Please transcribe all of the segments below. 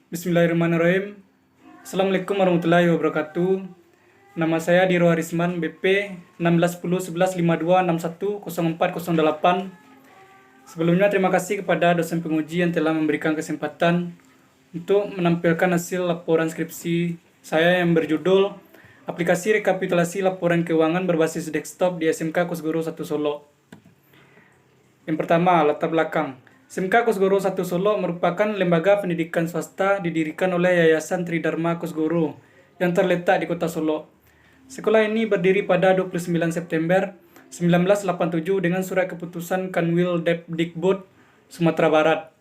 Bismillahirrahmanirrahim. Assalamualaikum warahmatullahi wabarakatuh. Nama saya Diro Harisman, BP 16101152610408. Sebelumnya terima kasih kepada dosen penguji yang telah memberikan kesempatan untuk menampilkan hasil laporan skripsi saya yang berjudul Aplikasi Rekapitulasi Laporan Keuangan Berbasis Desktop di SMK Kusguru 1 Solo. Yang pertama, latar belakang. SMK Kusguru 1 Solo merupakan lembaga pendidikan swasta didirikan oleh Yayasan Tridharma Kusguru yang terletak di Kota Solo. Sekolah ini berdiri pada 29 September 1987 dengan surat keputusan Kanwil Depdikbud Sumatera Barat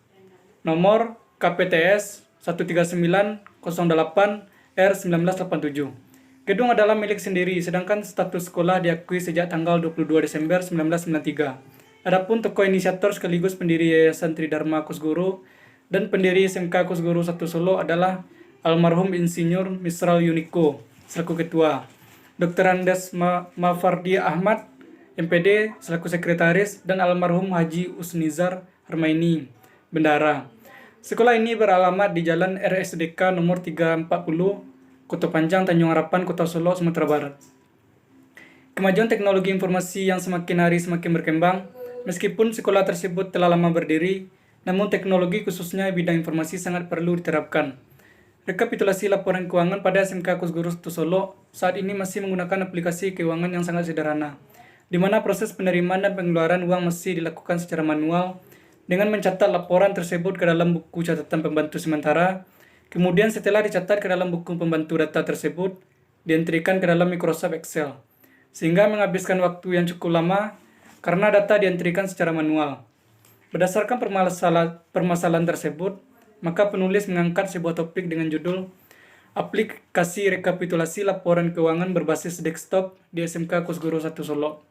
nomor KPTS 13908/1987. Gedung adalah milik sendiri, sedangkan status sekolah diakui sejak tanggal 22 Desember 1993. Adapun tokoh inisiator sekaligus pendiri Yayasan Tridharma Kusguru dan pendiri SMK Kusguru 1 Solo adalah almarhum Insinyur Misral Yuniko selaku ketua, Dr. Andes Mafardi Ahmad MPD selaku sekretaris, dan almarhum Haji Usnizar Harmaini bendara. Sekolah ini beralamat di Jalan RSDK nomor 340, Kota Panjang, Tanjung Harapan, Kota Solo, Sumatera Barat. Kemajuan teknologi informasi yang semakin hari semakin berkembang. Meskipun sekolah tersebut telah lama berdiri, namun teknologi khususnya bidang informasi sangat perlu diterapkan. Rekapitulasi laporan keuangan pada SMK Kusguru 1 Solo saat ini masih menggunakan aplikasi keuangan yang sangat sederhana, di mana proses penerimaan dan pengeluaran uang masih dilakukan secara manual dengan mencatat laporan tersebut ke dalam buku catatan pembantu sementara. Kemudian setelah dicatat ke dalam buku pembantu data tersebut, dientrikan ke dalam Microsoft Excel, sehingga menghabiskan waktu yang cukup lama karena data dientrikan secara manual. Berdasarkan permasalahan tersebut, maka penulis mengangkat sebuah topik dengan judul Aplikasi Rekapitulasi Laporan Keuangan Berbasis Desktop di SMK Kusguru 1 Solo,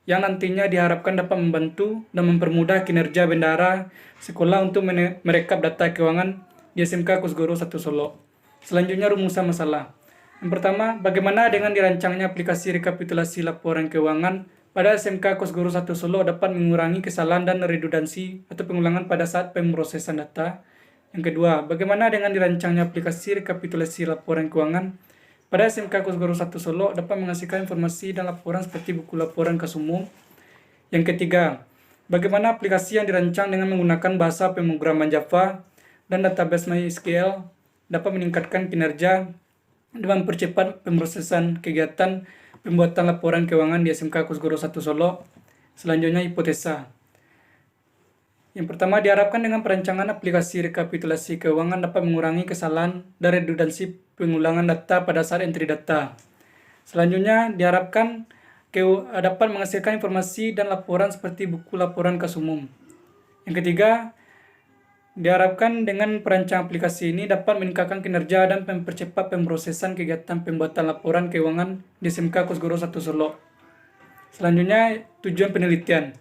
yang nantinya diharapkan dapat membantu dan mempermudah kinerja bendahara sekolah untuk merekap data keuangan di SMK Kusguru 1 Solo. Selanjutnya, rumusan masalah. Yang pertama, bagaimana dengan dirancangnya aplikasi rekapitulasi laporan keuangan pada SMK Kusguru 1 Solo dapat mengurangi kesalahan dan redundansi atau pengulangan pada saat pemrosesan data. Yang kedua, bagaimana dengan dirancangnya aplikasi rekapitulasi laporan keuangan pada SMK Kusguru 1 Solo dapat menghasilkan informasi dan laporan seperti buku laporan kas umum. Yang ketiga, bagaimana aplikasi yang dirancang dengan menggunakan bahasa pemrograman Java dan database MySQL dapat meningkatkan kinerja dan mempercepat pemrosesan kegiatan pembuatan laporan keuangan di SMK Kusguru 1 Solo. Selanjutnya, hipotesa. Yang pertama, diharapkan dengan perancangan aplikasi rekapitulasi keuangan dapat mengurangi kesalahan dan redundansi pengulangan data pada saat entry data. Selanjutnya, diharapkan dapat menghasilkan informasi dan laporan seperti buku laporan kas umum. Yang ketiga, diharapkan dengan perancang aplikasi ini dapat meningkatkan kinerja dan mempercepat pemrosesan kegiatan pembuatan laporan keuangan di SMK Kusguru 1 Solo. Selanjutnya, tujuan penelitian.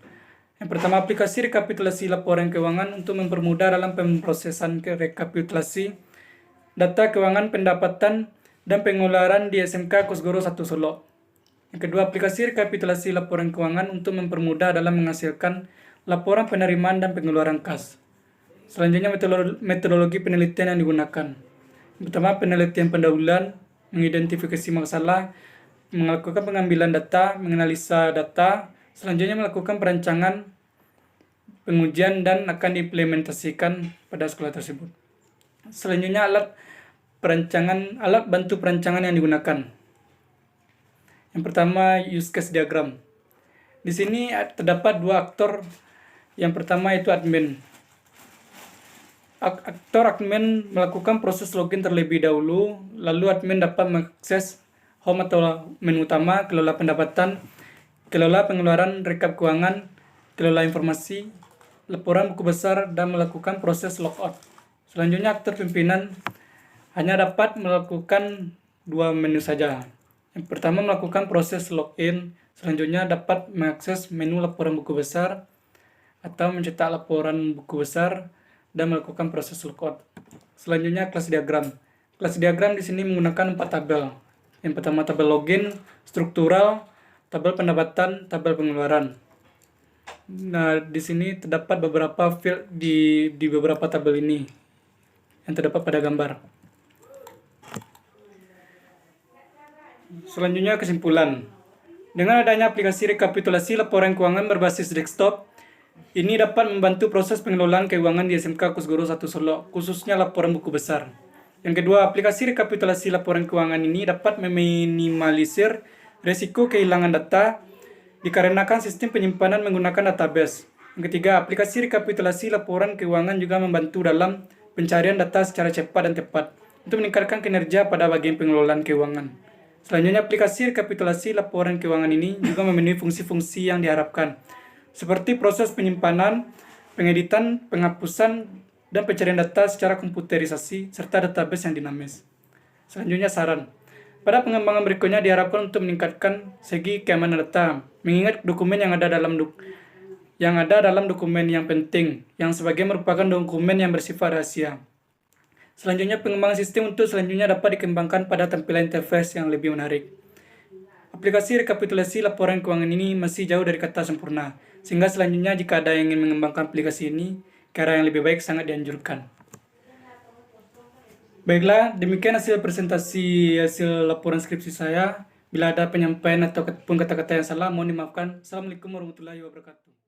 Yang pertama, aplikasi rekapitulasi laporan keuangan untuk mempermudah dalam pemrosesan rekapitulasi data keuangan pendapatan dan pengeluaran di SMK Kusguru 1 Solo. Yang kedua, aplikasi rekapitulasi laporan keuangan untuk mempermudah dalam menghasilkan laporan penerimaan dan pengeluaran kas. Selanjutnya, metodologi penelitian yang digunakan. Yang pertama, penelitian pendahuluan, mengidentifikasi masalah, melakukan pengambilan data, menganalisa data. Selanjutnya, melakukan perancangan, pengujian, dan akan diimplementasikan pada sekolah tersebut. Selanjutnya, alat bantu perancangan yang digunakan. Yang pertama, use case diagram. Di sini terdapat dua aktor. Yang pertama itu admin. Aktor admin melakukan proses login terlebih dahulu, lalu admin dapat mengakses home atau menu utama, kelola pendapatan, kelola pengeluaran rekap keuangan, kelola informasi, laporan buku besar, dan melakukan proses logout. Selanjutnya, aktor pimpinan hanya dapat melakukan dua menu saja. Yang pertama, melakukan proses login, selanjutnya dapat mengakses menu laporan buku besar atau mencetak laporan buku besar dan melakukan proses logout. Selanjutnya, kelas diagram. Kelas diagram di sini menggunakan 4 tabel. Yang pertama, tabel login, struktural, tabel pendapatan, tabel pengeluaran. Nah, di sini terdapat beberapa field di beberapa tabel ini. yang terdapat pada gambar. Selanjutnya kesimpulan. Dengan adanya aplikasi rekapitulasi laporan keuangan berbasis desktop, ini dapat membantu proses pengelolaan keuangan di SMK Kusgoro 1 Solo, khususnya laporan buku besar. Yang kedua, aplikasi rekapitulasi laporan keuangan ini dapat meminimalisir resiko kehilangan data dikarenakan sistem penyimpanan menggunakan database. Yang ketiga, aplikasi rekapitulasi laporan keuangan juga membantu dalam pencarian data secara cepat dan tepat untuk meningkatkan kinerja pada bagian pengelolaan keuangan. Selanjutnya, aplikasi rekapitulasi laporan keuangan ini juga memenuhi fungsi-fungsi yang diharapkan, seperti proses penyimpanan, pengeditan, penghapusan, dan pencarian data secara komputerisasi, serta database yang dinamis. Selanjutnya, saran. Pada pengembangan berikutnya diharapkan untuk meningkatkan segi keamanan data, mengingat dokumen yang ada dalam dokumen yang penting, yang sebagian merupakan dokumen yang bersifat rahasia. Selanjutnya, pengembangan sistem untuk selanjutnya dapat dikembangkan pada tampilan interface yang lebih menarik. Aplikasi rekapitulasi laporan keuangan ini masih jauh dari kata sempurna, sehingga selanjutnya jika ada yang ingin mengembangkan aplikasi ini ke arah yang lebih baik sangat dianjurkan. Baiklah, demikian hasil laporan skripsi saya. Bila ada penyampaian ataupun kata-kata yang salah, mohon dimaafkan. Assalamualaikum warahmatullahi wabarakatuh.